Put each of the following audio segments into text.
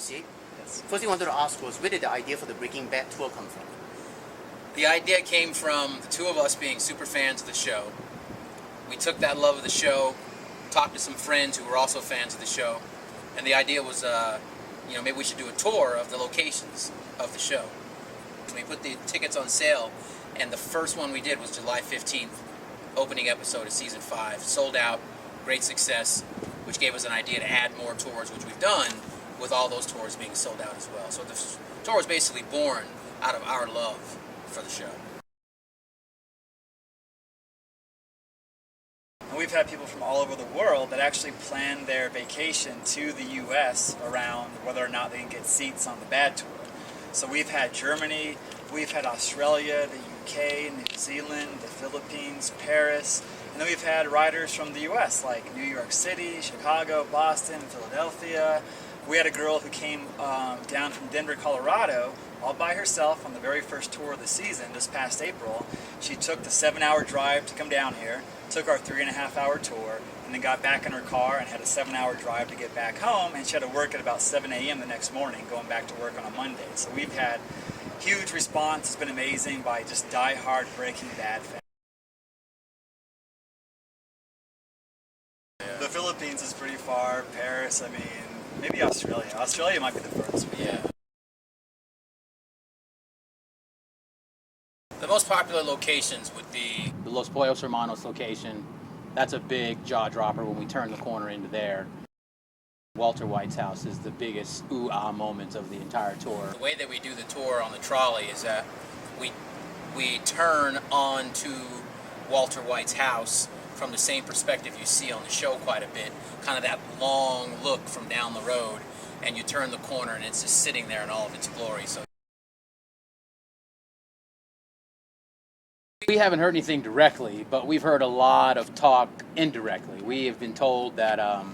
Crusade. Yes. First thing I wanted to ask was, where did the idea for the Breaking Bad tour come from? The idea came from the two of us being super fans of the show. We took that love of the show, talked to some friends who were also fans of the show, and the idea was, maybe we should do a tour of the locations of the show. We put the tickets on sale, and the first one we did was July 15th, opening episode of season 5. Sold out, great success, which gave us an idea to add more tours, which we've done, with all those tours being sold out as well. So the tour was basically born out of our love for the show. We've had people from all over the world that actually plan their vacation to the U.S. around whether or not they can get seats on the Bad Tour. So we've had Germany, we've had Australia, the UK, New Zealand, the Philippines, Paris, and then we've had riders from the U.S. like New York City, Chicago, Boston, Philadelphia. We had a girl who came down from Denver, Colorado, all by herself on the very first tour of the season this past April. She took the 7-hour drive to come down here, took our 3.5-hour tour, and then got back in her car and had a 7-hour drive to get back home, and she had to work at about 7 a.m. the next morning, going back to work on a Monday. So we've had huge response. It's been amazing by just die-hard Breaking Bad fans. The Philippines is pretty far. Paris, I mean, maybe Australia. Australia might be the furthest. Yeah. The most popular locations would be the Los Pollos Hermanos location. That's a big jaw dropper when we turn the corner into there. Walter White's house is the biggest ooh-ah moment of the entire tour. The way that we do the tour on the trolley is that we turn onto Walter White's house from the same perspective you see on the show quite a bit, kind of that long look from down the road, and you turn the corner and it's just sitting there in all of its glory. So we haven't heard anything directly, but we've heard a lot of talk indirectly. We have been told that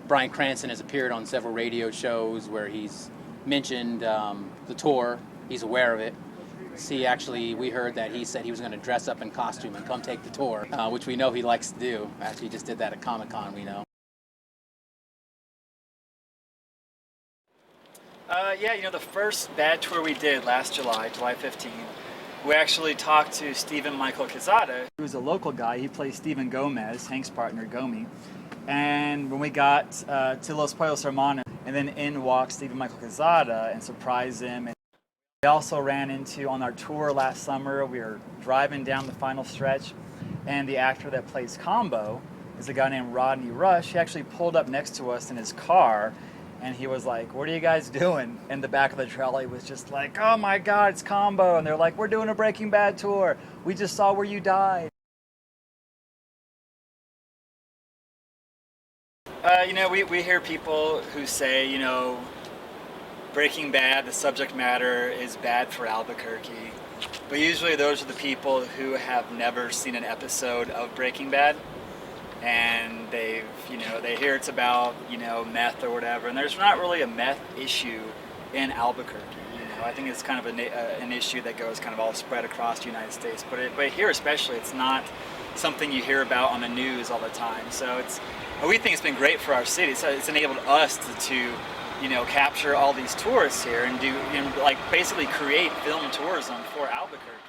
Bryan Cranston has appeared on several radio shows where he's mentioned the tour. He's aware of it. We heard that he said he was going to dress up in costume and come take the tour, which we know he likes to do. Actually, he just did that at Comic-Con, we know. The first Bad Tour we did last July 15th, we actually talked to Stephen Michael Quezada, who's a local guy. He plays Stephen Gomez, Hank's partner, Gomi. And when we got to Los Pollos Hermanos, and then in walked Stephen Michael Quezada and surprised him. And we also ran into, on our tour last summer, we were driving down the final stretch, and the actor that plays Combo is a guy named Rodney Rush. He actually pulled up next to us in his car, and he was like, "What are you guys doing?" And the back of the trolley was just like, "Oh my God, it's Combo." And they're like, "We're doing a Breaking Bad tour. We just saw where you died." We hear people who say, Breaking Bad, the subject matter is bad for Albuquerque. But usually those are the people who have never seen an episode of Breaking Bad. And they hear it's about, meth or whatever. And there's not really a meth issue in Albuquerque. I think it's kind of an issue that goes kind of all spread across the United States. But here especially, it's not something you hear about on the news all the time. So we think it's been great for our city. So it's enabled us to capture all these tourists here and basically create film tourism for Albuquerque.